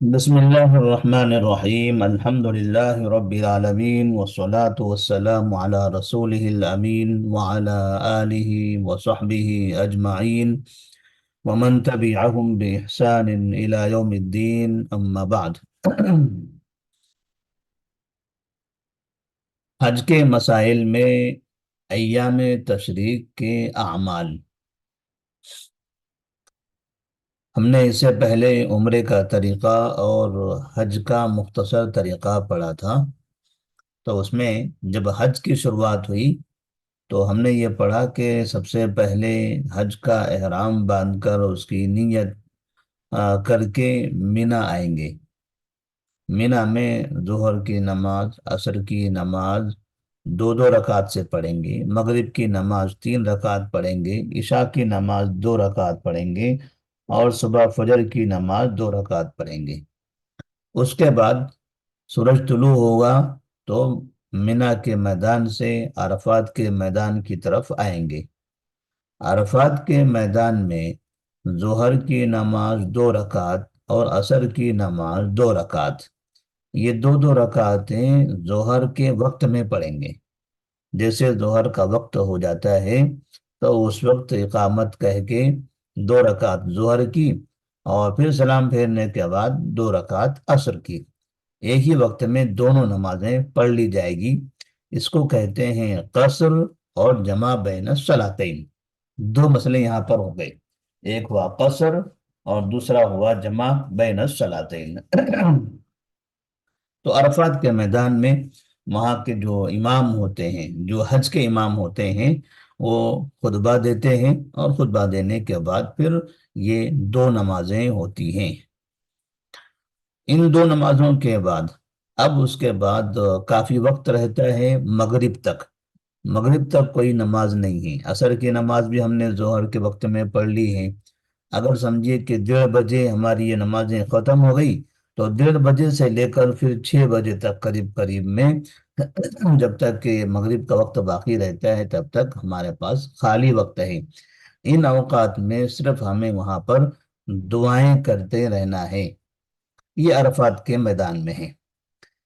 بسم الله الرحمن الرحيم الحمد لله رب العالمين والصلاة والسلام على رسوله الأمين وعلى آله وصحبه أجمعين ومن تبعهم بإحسان إلى يوم الدين أما بعد حج کے مسائل میں ایام تشریق کے اعمال، ہم نے اس سے پہلے عمرے کا طریقہ اور حج کا مختصر طریقہ پڑھا تھا۔ تو اس میں جب حج کی شروعات ہوئی تو ہم نے یہ پڑھا کہ سب سے پہلے حج کا احرام باندھ کر اس کی نیت کر کے مینا آئیں گے۔ مینا میں ظہر کی نماز، عصر کی نماز دو دو رکعت سے پڑھیں گے، مغرب کی نماز 3 رکعت پڑھیں گے، عشاء کی نماز 2 رکعت پڑھیں گے، اور صبح فجر کی نماز 2 رکعت پڑھیں گے۔ اس کے بعد سورج طلوع ہوگا تو مینا کے میدان سے عرفات کے میدان کی طرف آئیں گے۔ عرفات کے میدان میں ظہر کی نماز 2 رکعت اور عصر کی نماز 2 رکعت، یہ دو دو رکعتیں ظہر کے وقت میں پڑھیں گے۔ جیسے ظہر کا وقت ہو جاتا ہے تو اس وقت اقامت کہہ کے 2 رکعت ظہر کی، اور پھر سلام پھیرنے کے بعد 2 رکعت عصر کی، ایک ہی وقت میں دونوں نمازیں پڑھ لی جائے گی۔ اس کو کہتے ہیں قصر اور جمع بین الصلاتین۔ دو مسئلے یہاں پر ہو گئے، ایک ہوا قصر اور دوسرا ہوا جمع بین الصلاتین۔ تو عرفات کے میدان میں وہاں کے جو امام ہوتے ہیں، جو حج کے امام ہوتے ہیں، وہ خطبہ دیتے ہیں، اور خطبہ دینے کے بعد پھر یہ دو نمازیں ہوتی ہیں۔ ان دو نمازوں کے بعد اب اس کے بعد کافی وقت رہتا ہے مغرب تک۔ مغرب تک کوئی نماز نہیں ہے۔ عصر کی نماز بھی ہم نے ظہر کے وقت میں پڑھ لی ہے۔ اگر سمجھیے کہ 1:30 بجے ہماری یہ نمازیں ختم ہو گئی تو 1:30 بجے سے لے کر پھر 6 بجے تک قریب قریب میں جب تک کہ مغرب کا وقت باقی رہتا ہے تب تک ہمارے پاس خالی وقت ہے۔ ان اوقات میں صرف ہمیں وہاں پر دعائیں کرتے رہنا ہے۔ یہ عرفات کے میدان میں ہے،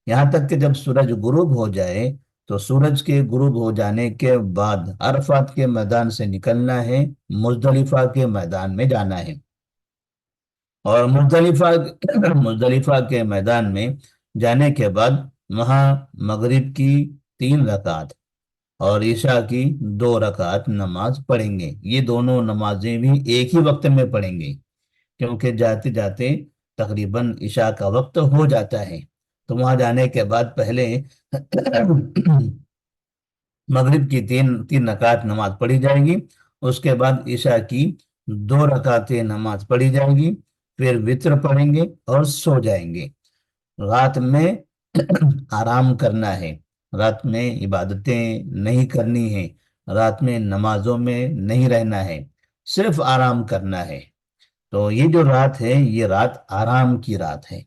یہاں تک کہ جب سورج غروب ہو جائے تو سورج کے غروب ہو جانے کے بعد عرفات کے میدان سے نکلنا ہے، مزدلفہ کے میدان میں جانا ہے، اور مزدلفہ کے میدان میں جانے کے بعد وہاں مغرب کی 3 رکعت اور عشاء کی 2 رکعت نماز پڑھیں گے۔ یہ دونوں نمازیں بھی ایک ہی وقت میں پڑھیں گے، کیونکہ جاتے جاتے تقریباً عشاء کا وقت ہو جاتا ہے۔ تو وہاں جانے کے بعد پہلے مغرب کی تین رکعت نماز پڑھی جائے گی، اس کے بعد عشاء کی 2 رکعتیں نماز پڑھی جائے گی، پھر وطر پڑھیں گے اور سو جائیں گے۔ رات میں آرام کرنا ہے، رات میں عبادتیں نہیں کرنی ہیں، رات میں نمازوں میں نہیں رہنا ہے، صرف آرام کرنا ہے۔ تو یہ جو رات ہے یہ رات آرام کی رات ہے۔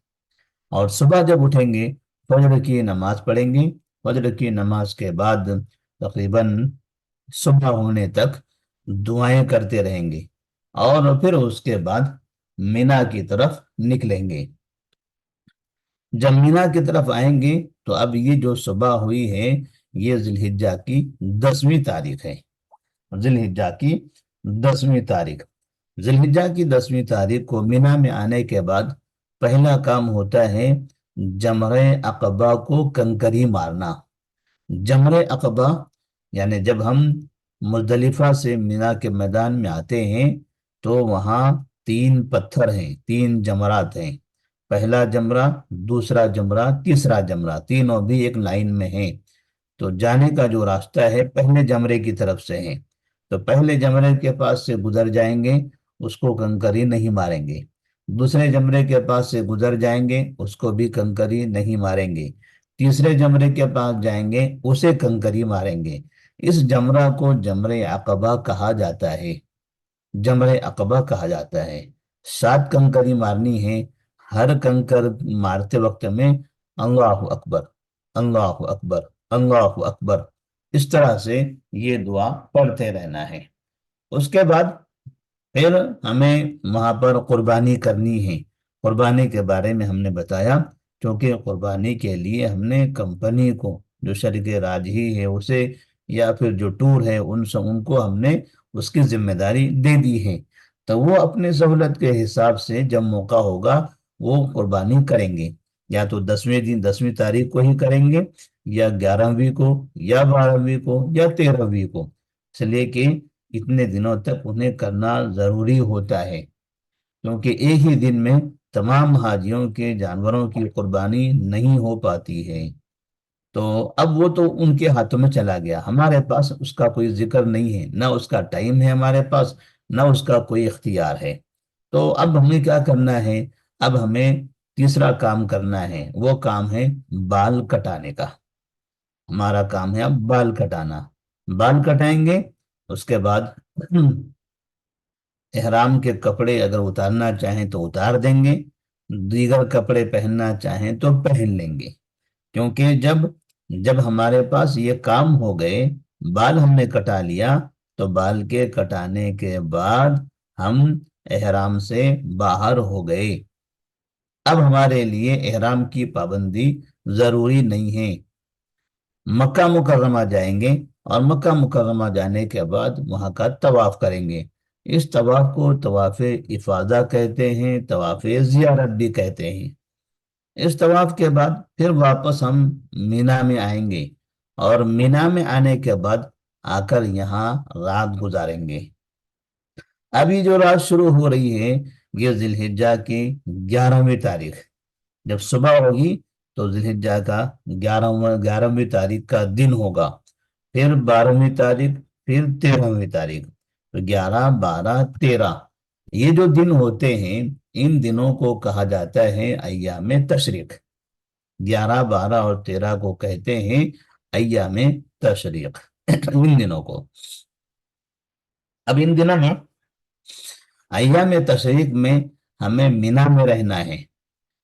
اور صبح جب اٹھیں گے فجر کی نماز پڑھیں گے، فجر کی نماز کے بعد تقریباً صبح ہونے تک دعائیں کرتے رہیں گے، اور پھر اس کے بعد مینا کی طرف نکلیں گے۔ جب مینا کی طرف آئیں گے تو اب یہ جو صبح ہوئی ہے یہ ذی الحجہ کی 10ویں تاریخ ہے۔ ذی الحجہ کی 10ویں تاریخ، ذی الحجہ کی 10ویں تاریخ کو مینا میں آنے کے بعد پہلا کام ہوتا ہے جمرہ عقبہ کو کنکری مارنا۔ جمرہ عقبہ یعنی جب ہم مزدلفہ سے مینا کے میدان میں آتے ہیں تو وہاں 3 پتھر ہیں، 3 جمرات ہیں، پہلا جمرہ، دوسرا جمرہ، تیسرا جمرہ، تینوں بھی ایک لائن میں ہیں۔ تو جانے کا جو راستہ ہے پہلے جمرے کی طرف سے ہے، تو پہلے جمرے کے پاس سے گزر جائیں گے، اس کو کنکری نہیں ماریں گے۔ دوسرے جمرے کے پاس سے گزر جائیں گے، اس کو بھی کنکری نہیں ماریں گے۔ تیسرے جمرے کے پاس جائیں گے، اسے کنکری ماریں گے۔ اس جمرہ کو جمرہ عقبہ کہا جاتا ہے، جمرہ عقبہ کہا جاتا ہے۔ 7 کنکری مارنی ہے، ہر کنکر مارتے وقت میں اللہ اکبر، اللہ اکبر، اللہ اکبر، اس طرح سے یہ دعا پڑھتے رہنا ہے۔ اس کے بعد پھر ہمیں وہاں پر قربانی کرنی ہے۔ قربانی کے بارے میں ہم نے بتایا، کیونکہ قربانی کے لیے ہم نے کمپنی کو، جو شریک راجحی ہے اسے، یا پھر جو ٹور ہے ان کو ہم نے اس کی ذمہ داری دے دی ہے، تو وہ اپنی سہولت کے حساب سے جب موقع ہوگا وہ قربانی کریں گے، یا تو 10ویں تاریخ کو ہی کریں گے، یا 11ویں کو، یا 12ویں کو، یا 13ویں کو، اس لیے کہ اتنے دنوں تک انہیں کرنا ضروری ہوتا ہے، کیونکہ ایک ہی دن میں تمام حاجیوں کے جانوروں کی قربانی نہیں ہو پاتی ہے۔ تو اب وہ تو ان کے ہاتھوں میں چلا گیا، ہمارے پاس اس کا کوئی ذکر نہیں ہے، نہ اس کا ٹائم ہے ہمارے پاس، نہ اس کا کوئی اختیار ہے۔ تو اب ہمیں کیا کرنا ہے؟ اب ہمیں تیسرا کام کرنا ہے، وہ کام ہے بال کٹانے کا۔ ہمارا کام ہے اب بال کٹانا، بال کٹائیں گے، اس کے بعد احرام کے کپڑے اگر اتارنا چاہیں تو اتار دیں گے، دیگر کپڑے پہننا چاہیں تو پہن لیں گے، کیونکہ جب ہمارے پاس یہ کام ہو گئے، بال ہم نے کٹا لیا، تو بال کے کٹانے کے بعد ہم احرام سے باہر ہو گئے، اب ہمارے لیے احرام کی پابندی ضروری نہیں ہے۔ مکہ مکرمہ جائیں گے، اور مکہ مکرمہ جانے کے بعد وہاں کا طواف کریں گے، اس طواف کو طواف افاضہ کہتے ہیں، طواف زیارت بھی کہتے ہیں۔ اس طواف کے بعد پھر واپس ہم مینا میں آئیں گے، اور مینا میں آنے کے بعد آ کر یہاں رات گزاریں گے۔ ابھی جو رات شروع ہو رہی ہے یہ ذی الحجہ کی 11ویں تاریخ، جب صبح ہوگی تو ذی الحجہ کا 11ویں تاریخ کا دن ہوگا، پھر 12ویں تاریخ، پھر 13ویں تاریخ، تو 11، 12، 13 یہ جو دن ہوتے ہیں، ان دنوں کو کہا جاتا ہے ایام تشریق۔ 11، 12 اور 13 کو کہتے ہیں ایام تشریق، ان دنوں کو۔ اب ان دنوں میں، ایام تشریق میں ہمیں مینا میں رہنا ہے،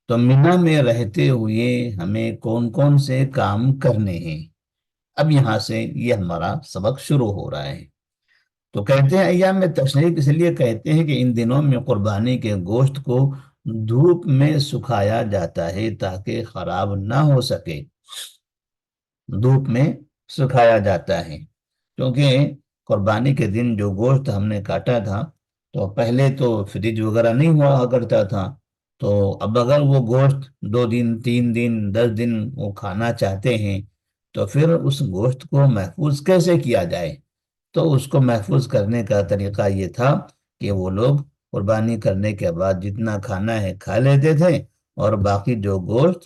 تو مینا میں رہتے ہوئے ہمیں کون کون سے کام کرنے ہیں؟ اب یہاں سے یہ ہمارا سبق شروع ہو رہا ہے۔ تو کہتے ہیں ایام میں تشریق اس لیے کہتے ہیں کہ ان دنوں میں قربانی کے گوشت کو دھوپ میں سکھایا جاتا ہے تاکہ خراب نہ ہو سکے، دھوپ میں سکھایا جاتا ہے، کیونکہ قربانی کے دن جو گوشت ہم نے کاٹا تھا، تو پہلے تو فریج وغیرہ نہیں ہوا کرتا تھا، تو اب اگر وہ گوشت 2 دن، 3 دن، 10 دن وہ کھانا چاہتے ہیں، تو پھر اس گوشت کو محفوظ کیسے کیا جائے؟ تو اس کو محفوظ کرنے کا طریقہ یہ تھا کہ وہ لوگ قربانی کرنے کے بعد جتنا کھانا ہے کھا لیتے تھے، اور باقی جو گوشت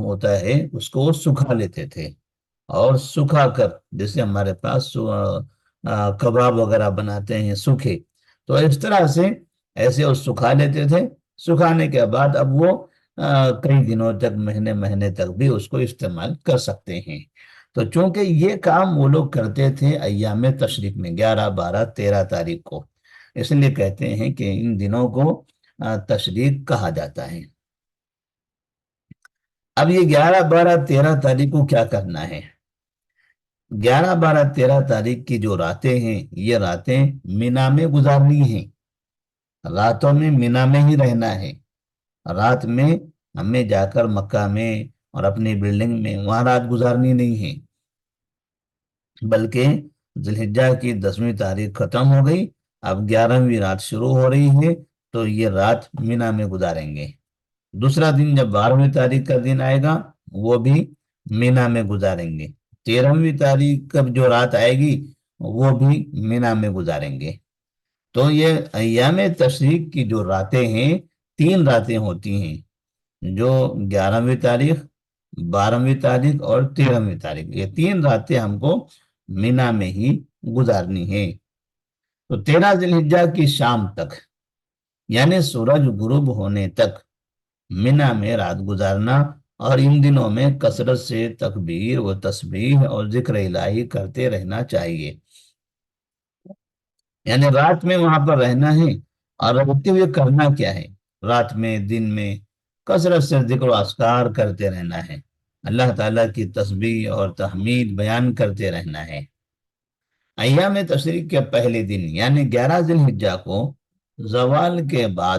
ہوتا ہے اس کو وہ سکھا لیتے تھے، اور سکھا کر، جیسے ہمارے پاس کباب وغیرہ بناتے ہیں سوکھے، تو اس طرح سے ایسے وہ سکھا لیتے تھے، سکھانے کے بعد اب وہ کئی دنوں تک، مہینے مہینے تک بھی اس کو استعمال کر سکتے ہیں۔ تو چونکہ یہ کام وہ لوگ کرتے تھے ایام تشریق میں، 11، 12، 13 تاریخ کو، اس لیے کہتے ہیں کہ ان دنوں کو تشریق کہا جاتا ہے۔ اب یہ 11، 12، 13 تاریخ کو کیا کرنا ہے؟ 11، 12، 13 تاریخ کی جو راتیں ہیں، یہ راتیں مینا میں گزارنی ہیں، راتوں میں مینا میں ہی رہنا ہے، رات میں ہمیں جا کر مکہ میں اور اپنی بلڈنگ میں وہاں رات گزارنی نہیں ہے، بلکہ ذی الحجہ کی 10ویں تاریخ ختم ہو گئی، اب 11ویں رات شروع ہو رہی ہے، تو یہ رات مینا میں گزاریں گے۔ دوسرا دن جب 12ویں تاریخ کا دن آئے گا، وہ بھی مینا میں گزاریں گے۔ 13ویں تاریخ کا جو رات آئے گی وہ بھی مینا میں گزاریں گے۔ تو یہ ایام تشریق کی جو راتیں ہیں، 3 راتیں ہوتی ہیں، جو 11ویں تاریخ، 12ویں تاریخ اور 13ویں تاریخ، یہ 3 راتیں ہم کو مینا میں ہی گزارنی ہیں۔ تو 13 ذی الحجہ کی شام تک، یعنی سورج غروب ہونے تک مینا میں رات گزارنا، اور ان دنوں میں کثرت سے تکبیر و تسبیح اور ذکر الہی کرتے رہنا چاہیے، یعنی رات میں وہاں پر رہنا ہے، اور رہتے ہوئے کرنا کیا ہے؟ رات میں، دن میں کثرت سے ذکر و اذکار کرتے رہنا ہے، اللہ تعالیٰ کی تسبیح اور تحمید بیان کرتے رہنا ہے۔ ایام تشریق کے پہلے دن یعنی 11 ذی الحجہ کو زوال کے بعد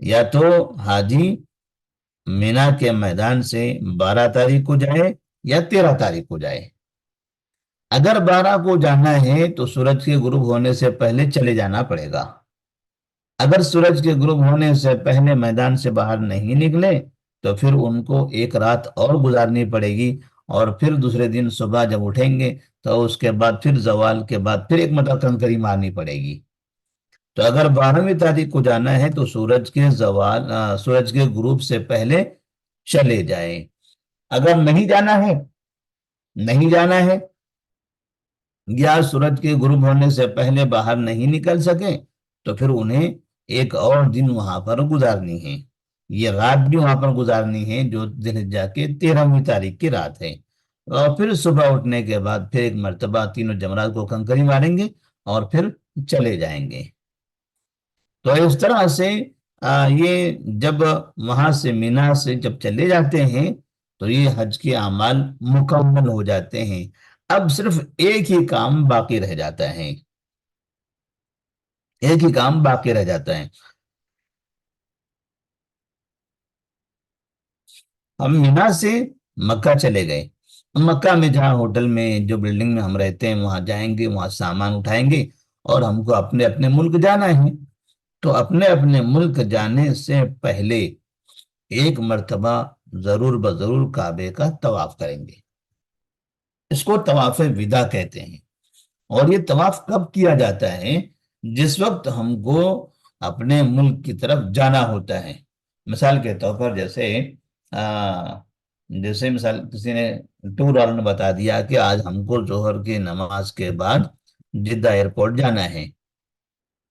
یا تو حاجی مینا کے میدان سے 12 تاریخ کو جائے یا 13 تاریخ کو جائے۔ اگر 12 کو جانا ہے تو سورج کے غروب ہونے سے پہلے چلے جانا پڑے گا۔ اگر سورج کے غروب ہونے سے پہلے میدان سے باہر نہیں نکلے تو پھر ان کو ایک رات اور گزارنی پڑے گی، اور پھر دوسرے دن صبح جب اٹھیں گے تو اس کے بعد پھر زوال کے بعد پھر ایک مرتبہ کنکری مارنی پڑے گی۔ تو اگر 12ویں تاریخ کو جانا ہے تو سورج کے غروب سے پہلے چلے جائیں۔ اگر نہیں جانا ہے یا سورج کے غروب ہونے سے پہلے باہر نہیں نکل سکے تو پھر انہیں ایک اور دن وہاں پر گزارنی ہے، یہ رات بھی وہاں پر گزارنی ہے جو ذی الحجہ کے 13ویں تاریخ کی رات ہے۔ اور پھر صبح اٹھنے کے بعد پھر ایک مرتبہ تینوں جمرات کو کنکری ماریں گے اور پھر چلے جائیں گے۔ تو اس طرح سے یہ جب وہاں سے مینا سے جب چلے جاتے ہیں تو یہ حج کے اعمال مکمل ہو جاتے ہیں۔ اب صرف ایک ہی کام باقی رہ جاتا ہے، ایک ہی کام باقی رہ جاتا ہے۔ ہم مینا سے مکہ چلے گئے، مکہ میں جہاں ہوٹل میں جو بلڈنگ میں ہم رہتے ہیں وہاں جائیں گے، وہاں سامان اٹھائیں گے اور ہم کو اپنے اپنے ملک جانا ہے۔ تو اپنے اپنے ملک جانے سے پہلے ایک مرتبہ ضرور بضرور کعبے کا طواف کریں گے، اس کو طواف وداع کہتے ہیں۔ اور یہ طواف کب کیا جاتا ہے؟ جس وقت ہم کو اپنے ملک کی طرف جانا ہوتا ہے۔ مثال کے طور پر جیسے مثال کسی نے ٹور والوں نے بتا دیا کہ آج ہم کو ظہر کی نماز کے بعد جدہ ایئرپورٹ جانا ہے،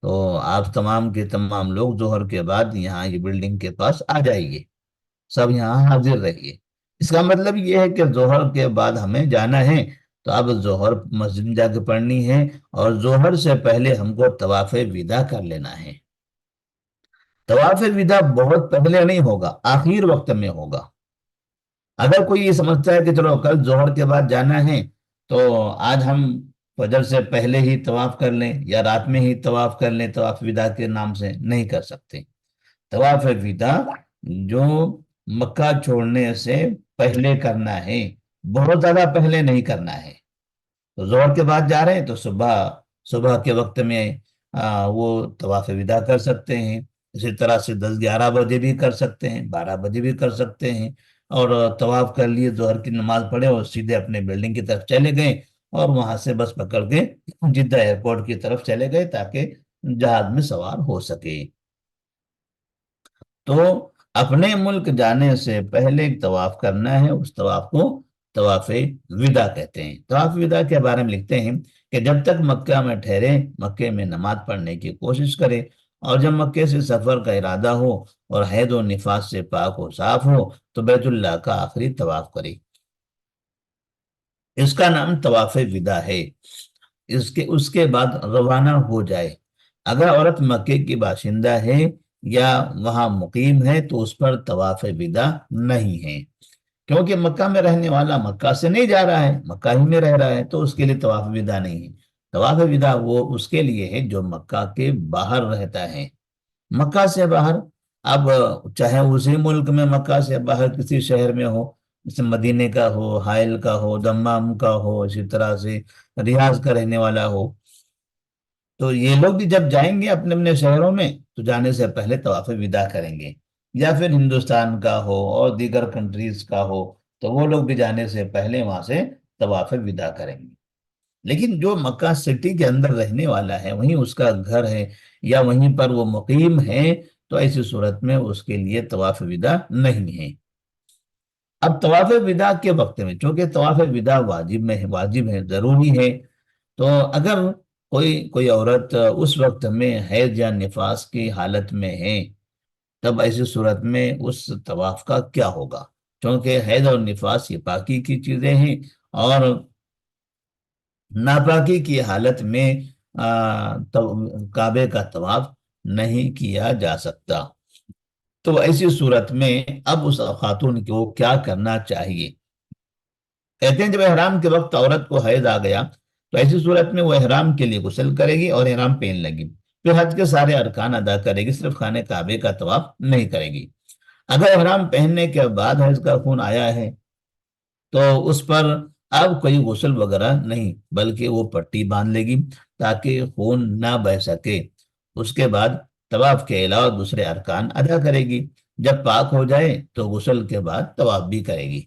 تو آپ تمام کے تمام لوگ ظہر کے بعد یہاں یہ بلڈنگ کے پاس آ جائیے، سب یہاں حاضر رہیے۔ اس کا مطلب یہ ہے کہ ظہر کے بعد ہمیں جانا ہے، تو اب ظہر مسجد میں جا کے پڑھنی ہے، اور ظہر سے پہلے ہم کو طواف وداع کر لینا ہے۔ طواف وداع بہت پہلے نہیں ہوگا، آخر وقت میں ہوگا۔ اگر کوئی یہ سمجھتا ہے کہ چلو کل ظہر کے بعد جانا ہے تو آج ہم فجر سے پہلے ہی طواف کر لیں یا رات میں ہی طواف کر لیں، طواف وداع کے نام سے نہیں کر سکتے۔ طواف وداع جو مکہ چھوڑنے سے پہلے کرنا ہے، بہت زیادہ پہلے نہیں کرنا ہے۔ تو ظہر کے بعد جا رہے ہیں تو صبح کے وقت میں وہ طواف وداع کر سکتے ہیں، اسی طرح سے 10 11 بجے بھی کر سکتے ہیں، 12 بجے بھی کر سکتے ہیں، اور طواف کر لیے، ظہر کی نماز پڑھے اور سیدھے اپنے بلڈنگ کی طرف چلے گئے، اور وہاں سے بس پکڑ کے جدہ ایئرپورٹ کی طرف چلے گئے تاکہ جہاز میں سوار ہو سکے۔ تو اپنے ملک جانے سے پہلے ایک طواف کرنا ہے، اس طواف کو طواف وداع کہتے ہیں۔ طواف وداع کے بارے میں لکھتے ہیں کہ جب تک مکہ میں ٹھہرے مکے میں نماز پڑھنے کی کوشش کرے، اور جب مکے سے سفر کا ارادہ ہو اور حید و نفاس سے پاک و صاف ہو تو بیت اللہ کا آخری طواف کرے۔ اس کا نام طواف وداع ہے۔ اس کے بعد روانہ ہو جائے۔ اگر عورت مکے کی باشندہ ہے یا وہاں مقیم ہے تو اس پر طواف وداع نہیں ہے، کیونکہ مکہ میں رہنے والا مکہ سے نہیں جا رہا ہے، مکہ ہی میں رہ رہا ہے، تو اس کے لیے طواف وداع نہیں ہے۔ طواف وداع وہ اس کے لیے ہے جو مکہ کے باہر رہتا ہے۔ مکہ سے باہر، اب چاہے اسی ملک میں مکہ سے باہر کسی شہر میں ہو، جیسے مدینے کا ہو، حائل کا ہو، دمام کا ہو، اسی طرح سے ریاض کا رہنے والا ہو، تو یہ لوگ بھی جب جائیں گے اپنے اپنے شہروں میں تو جانے سے پہلے طواف وداع کریں گے۔ یا پھر ہندوستان کا ہو اور دیگر کنٹریز کا ہو تو وہ لوگ بھی جانے سے پہلے وہاں سے طواف وداع کریں گے۔ لیکن جو مکہ سٹی کے اندر رہنے والا ہے، وہیں اس کا گھر ہے یا وہیں پر وہ مقیم ہے، تو ایسی صورت میں اس کے لیے طواف وداع نہیں ہے۔ اب طواف وداع کے وقت میں چونکہ طواف وداع واجب ہے، ضروری ہے، تو اگر کوئی عورت اس وقت میں حیض یا نفاس کی حالت میں ہے تب ایسی صورت میں اس طواف کا کیا ہوگا؟ چونکہ حیض اور نفاس یہ پاکی کی چیزیں ہیں، اور ناپاکی کی حالت میں کعبے کا طواف نہیں کیا جا سکتا۔ تو ایسی صورت میں اب اس خاتون کو کیا کرنا چاہیے؟ کہتے ہیں جب احرام کے وقت عورت کو حیض آ گیا تو ایسی صورت میں وہ احرام کے لیے غسل کرے گی اور احرام پہن لگی، پھر حج کے سارے ارکان ادا کرے گی، صرف خانہ کعبے کا طواف نہیں کرے گی۔ اگر احرام پہننے کے بعد حیض کا خون آیا ہے تو اس پر اب کوئی غسل وغیرہ نہیں، بلکہ وہ پٹی باندھ لے گی تاکہ خون نہ بہہ سکے۔ اس کے بعد طواف کے علاوہ دوسرے ارکان ادا کرے گی۔ جب پاک ہو جائے تو غسل کے بعد طواف بھی کرے گی۔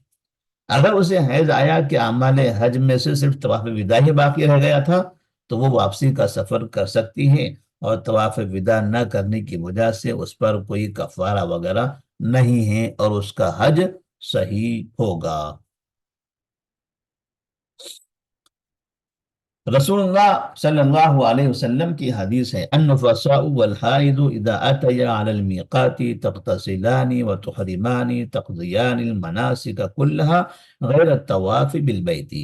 اگر اسے حیض آیا کہ اعمال حج میں سے صرف طواف وداع ہی باقی رہ گیا تھا تو وہ واپسی کا سفر کر سکتی ہے، اور طواف وداع نہ کرنے کی وجہ سے اس پر کوئی کفارہ وغیرہ نہیں ہے اور اس کا حج صحیح ہوگا۔ رسول اللہ صلی اللہ علیہ وسلم کی حدیث ہے، النفساء والحائض اذا اتیا علی المیقات تغتسلان وتحرمان تقضیان المناسک كلها غیر الطواف بالبیت۔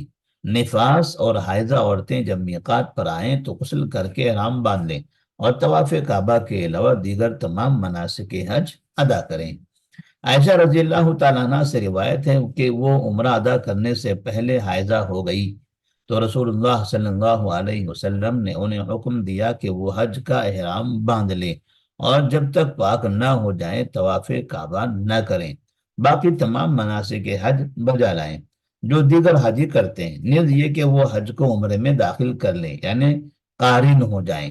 نفاس اور حائضہ عورتیں جب میقات پر آئیں تو غسل کر کے احرام باندھ لیں اور طواف کعبہ کے علاوہ دیگر تمام مناسک حج ادا کریں۔ عائشہ رضی اللہ تعالیٰ عنہ سے روایت ہے کہ وہ عمرہ ادا کرنے سے پہلے حائضہ ہو گئی تو رسول اللہ صلی اللہ علیہ وسلم نے انہیں حکم دیا کہ وہ حج کا احرام باندھ لیں اور جب تک پاک نہ ہو جائیں طواف کعبہ نہ کریں، باقی تمام مناسک حج بجا لائیں جو دیگر حاجی کرتے ہیں، نیز یہ کہ وہ حج کو عمرے میں داخل کر لیں، یعنی قارن ہو جائیں۔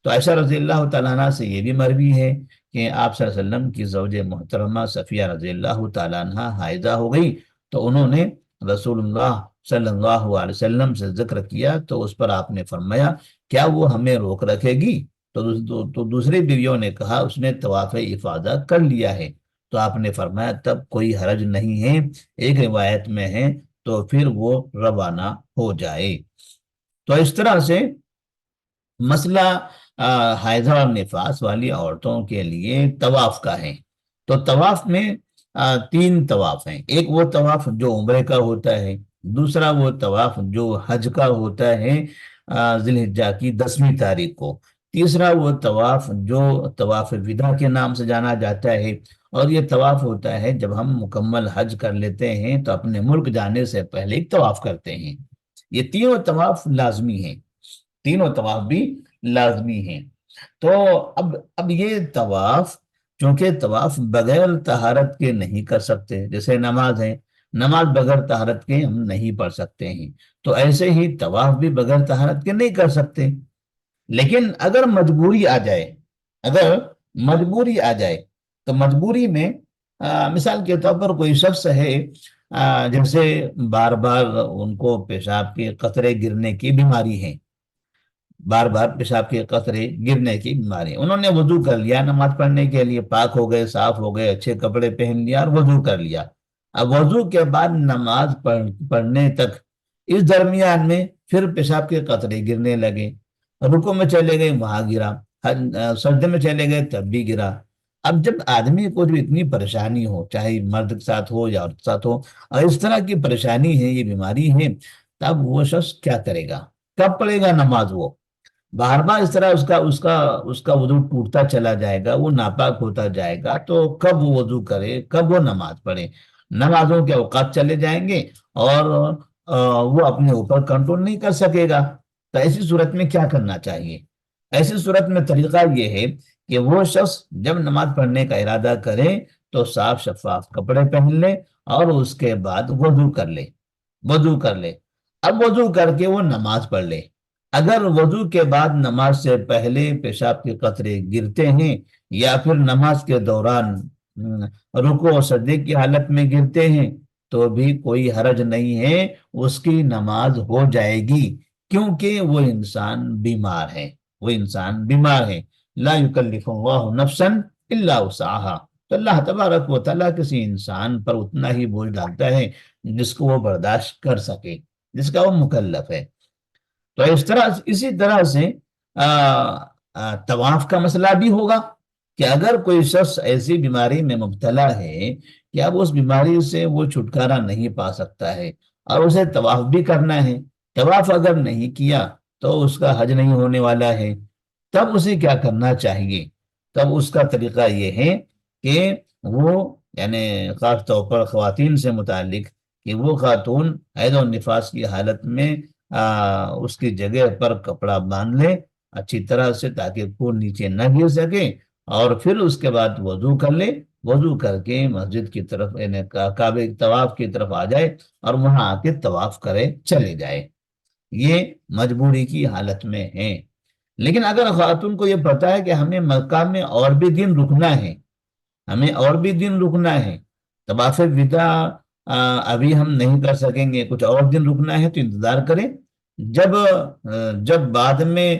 تو عائشہ رضی اللہ تعالیٰ عنہ سے یہ بھی مروی ہے کہ آپ صلی اللہ علیہ وسلم کی زوج محترمہ صفیہ رضی اللہ تعالیٰ عنہ حائضہ ہو گئی تو انہوں نے رسول اللہ صلی اللہ علیہ وسلم سے ذکر کیا تو اس پر آپ نے فرمایا کیا وہ ہمیں روک رکھے گی؟ تو دوسری بیویوں نے کہا اس نے طواف افاضہ کر لیا ہے، تو آپ نے فرمایا تب کوئی حرج نہیں ہے، ایک روایت میں ہے تو پھر وہ روانہ ہو جائے۔ تو اس طرح سے مسئلہ حیضہ اور نفاس والی عورتوں کے لیے طواف کا ہے۔ تو طواف میں تین طواف ہیں، ایک وہ طواف جو عمرے کا ہوتا ہے، دوسرا وہ طواف جو حج کا ہوتا ہے ذی الحجہ کی 10ویں تاریخ کو، تیسرا وہ طواف جو طواف وداع کے نام سے جانا جاتا ہے، اور یہ طواف ہوتا ہے جب ہم مکمل حج کر لیتے ہیں تو اپنے ملک جانے سے پہلے ایک طواف کرتے ہیں۔ یہ تینوں طواف لازمی ہیں، تینوں طواف بھی لازمی ہیں۔ تو اب یہ طواف چونکہ طواف بغیر طہارت کے نہیں کر سکتے، جیسے نماز ہے، نماز بغیر طہارت کے ہم نہیں پڑھ سکتے ہیں، تو ایسے ہی طواف بھی بغیر طہارت کے نہیں کر سکتے۔ لیکن اگر مجبوری آ جائے، اگر مجبوری آ جائے تو مجبوری میں مثال کے طور پر کوئی شخص ہے جیسے بار بار ان کو پیشاب کے قطرے گرنے کی بیماری ہے، بار بار پیشاب کے قطرے گرنے کی بیماری، انہوں نے وضو کر لیا نماز پڑھنے کے لیے، پاک ہو گئے، صاف ہو گئے، اچھے کپڑے پہن لیا اور وضو کر لیا۔ اب وضو کے بعد نماز پڑھنے تک اس درمیان میں پھر پیشاب کے قطرے گرنے لگے، رکوع میں چلے گئے وہاں گرا، سجدے میں چلے گئے تب بھی گرا۔ اب جب آدمی کو جو اتنی پریشانی ہو، چاہے مرد کے ساتھ ہو یا عورت کے ساتھ ہو، اور اس طرح کی پریشانی ہے، یہ بیماری ہے، تب وہ شخص کیا کرے گا؟ کب پڑھے گا نماز؟ وہ بار بار اس طرح اس کا وضو ٹوٹتا چلا جائے گا، وہ ناپاک ہوتا جائے گا، تو کب وہ وضو کرے، کب وہ نماز پڑھے؟ نمازوں کے اوقات چلے جائیں گے اور وہ اپنے اوپر کنٹرول نہیں کر سکے گا۔ تو ایسی صورت میں کیا کرنا چاہیے؟ ایسی صورت میں طریقہ یہ ہے کہ وہ شخص جب نماز پڑھنے کا ارادہ کرے تو صاف شفاف کپڑے پہن لے اور اس کے بعد وضو کر لے، وضو کر لے۔ اب وضو کر کے وہ نماز پڑھ لے۔ اگر وضو کے بعد نماز سے پہلے پیشاب کے قطرے گرتے ہیں یا پھر نماز کے دوران رکوع و سجدے کی حالت میں گرتے ہیں تو بھی کوئی حرج نہیں ہے، اس کی نماز ہو جائے گی، کیونکہ وہ انسان بیمار ہے، وہ انسان بیمار ہے۔ لا یکلف اللہ نفسا الا وسعها، تو اللہ تبارک و تعالیٰ کسی انسان پر اتنا ہی بوجھ ڈالتا ہے جس کو وہ برداشت کر سکے، جس کا وہ مکلف ہے۔ تو اسی طرح سے طواف کا مسئلہ بھی ہوگا کہ اگر کوئی شخص ایسی بیماری میں مبتلا ہے کہ اب اس بیماری سے وہ چھٹکارا نہیں پا سکتا ہے اور اسے طواف بھی کرنا ہے، طواف اگر نہیں کیا تو اس کا حج نہیں ہونے والا ہے، تب اسے کیا کرنا چاہیے؟ تب اس کا طریقہ یہ ہے کہ وہ یعنی خاص طور پر خواتین سے متعلق کہ وہ خاتون حیض و نفاس کی حالت میں اس کی جگہ پر کپڑا باندھ لے اچھی طرح سے تاکہ خون نیچے نہ گر سکے، اور پھر اس کے بعد وضو کر لے، وضو کر کے مسجد کی طرف یعنی کعبے طواف کی طرف آ جائے اور وہاں آ کے طواف کرے چلے جائے۔ یہ مجبوری کی حالت میں ہے۔ لیکن اگر خاتون کو یہ پتا ہے کہ ہمیں مکہ میں اور بھی دن رکنا ہے، ہمیں اور بھی دن رکنا ہے، طواف وداع ابھی ہم نہیں کر سکیں گے، کچھ اور دن رکنا ہے، تو انتظار کریں، جب جب بعد میں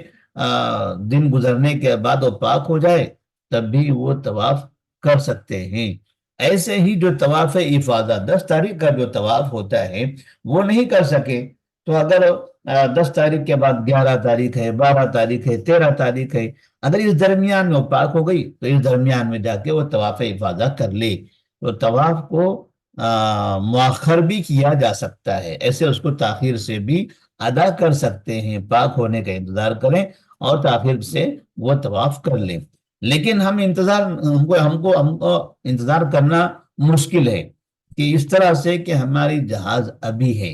دن گزرنے کے بعد وہ پاک ہو جائے تب بھی وہ طواف کر سکتے ہیں۔ ایسے ہی جو طواف افاضہ 10 تاریخ کا جو طواف ہوتا ہے وہ نہیں کر سکے، تو اگر 10 تاریخ کے بعد 11 تاریخ ہے، 12 تاریخ ہے، 13 تاریخ ہے، اگر اس درمیان میں وہ پاک ہو گئی تو اس درمیان میں جا کے وہ طواف افاضہ کر لے۔ تو طواف کو مؤخر بھی کیا جا سکتا ہے، ایسے اس کو تاخیر سے بھی ادا کر سکتے ہیں، پاک ہونے کا انتظار کریں اور تاخیر سے وہ طواف کر لیں۔ لیکن ہم کو انتظار کرنا مشکل ہے کہ اس طرح سے کہ ہماری جہاز ابھی ہے،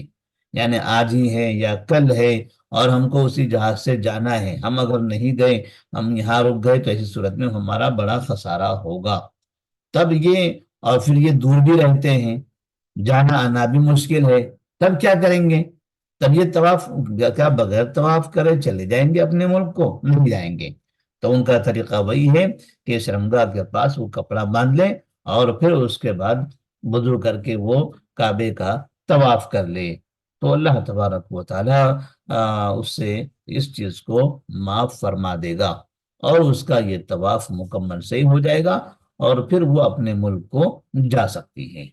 یعنی آج ہی ہے یا کل ہے، اور ہم کو اسی جہاز سے جانا ہے، ہم اگر نہیں گئے، ہم یہاں رک گئے، تو ایسی صورت میں ہمارا بڑا خسارہ ہوگا۔ تب یہ، اور پھر یہ دور بھی رہتے ہیں، جانا آنا بھی مشکل ہے، تب کیا کریں گے؟ تب یہ طواف کیا بغیر طواف کرے چلے جائیں گے اپنے ملک کو؟ نہیں جائیں گے۔ تو ان کا طریقہ وہی ہے کہ شرمگاہ کے پاس وہ کپڑا باندھ لے اور پھر اس کے بعد وضو کر کے وہ کعبے کا طواف کر لے، تو اللہ تبارک و تعالی اس سے اس چیز کو معاف فرما دے گا، اور اس کا یہ طواف مکمل صحیح ہو جائے گا، اور پھر وہ اپنے ملک کو جا سکتی ہے۔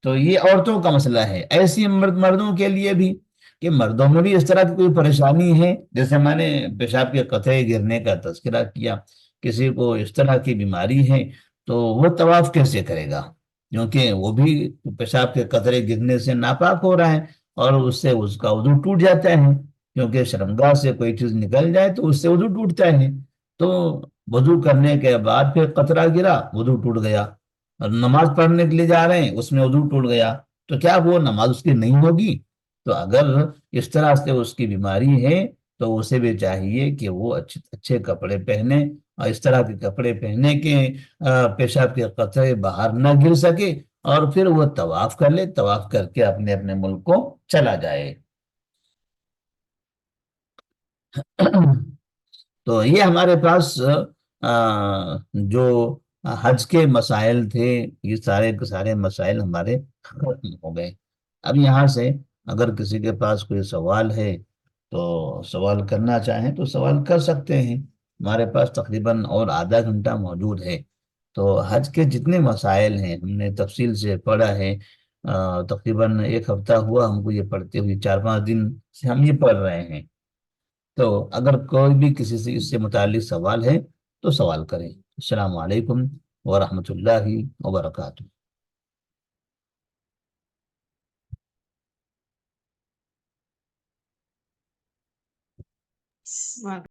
تو یہ عورتوں کا مسئلہ ہے۔ ایسی مردوں کے لیے بھی، کہ مردوں میں بھی اس طرح کی کوئی پریشانی ہے، جیسے میں نے پیشاب کے قطرے گرنے کا تذکرہ کیا، کسی کو اس طرح کی بیماری ہے تو وہ طواف کیسے کرے گا؟ کیونکہ وہ بھی پیشاب کے قطرے گرنے سے ناپاک ہو رہا ہے، اور اس سے اس کا وضو ٹوٹ جاتا ہے، کیونکہ شرمگاہ سے کوئی چیز نکل جائے تو اس سے وضو ٹوٹتا ہے۔ تو وضو کرنے کے بعد پھر قطرہ گرا، وضو ٹوٹ گیا، اور نماز پڑھنے کے لیے جا رہے ہیں، اس میں وضو ٹوٹ گیا، تو کیا وہ نماز اس کی نہیں ہوگی؟ تو اگر اس طرح سے اس کی بیماری ہے تو اسے بھی چاہیے کہ وہ اچھے اچھے کپڑے پہنے، اور اس طرح کے کپڑے پہنے کے پیشاب کے قطرے باہر نہ گر سکے، اور پھر وہ طواف کر لے، طواف کر کے اپنے اپنے ملک کو چلا جائے۔ تو یہ ہمارے پاس جو حج کے مسائل تھے، یہ سارے کے سارے مسائل ہمارے ختم ہو گئے۔ اب یہاں سے اگر کسی کے پاس کوئی سوال ہے تو سوال کرنا چاہیں تو سوال کر سکتے ہیں، ہمارے پاس تقریباً اور آدھا گھنٹہ موجود ہے۔ تو حج کے جتنے مسائل ہیں ہم نے تفصیل سے پڑھا ہے، تقریباً 1 ہفتہ ہوا ہم کو یہ پڑھتے ہوئے، 4 5 دن سے ہم یہ پڑھ رہے ہیں۔ تو اگر کوئی بھی کسی سے اس سے متعلق سوال ہے تو سوال کریں۔ السلام علیکم ورحمۃ اللہ وبرکاتہ۔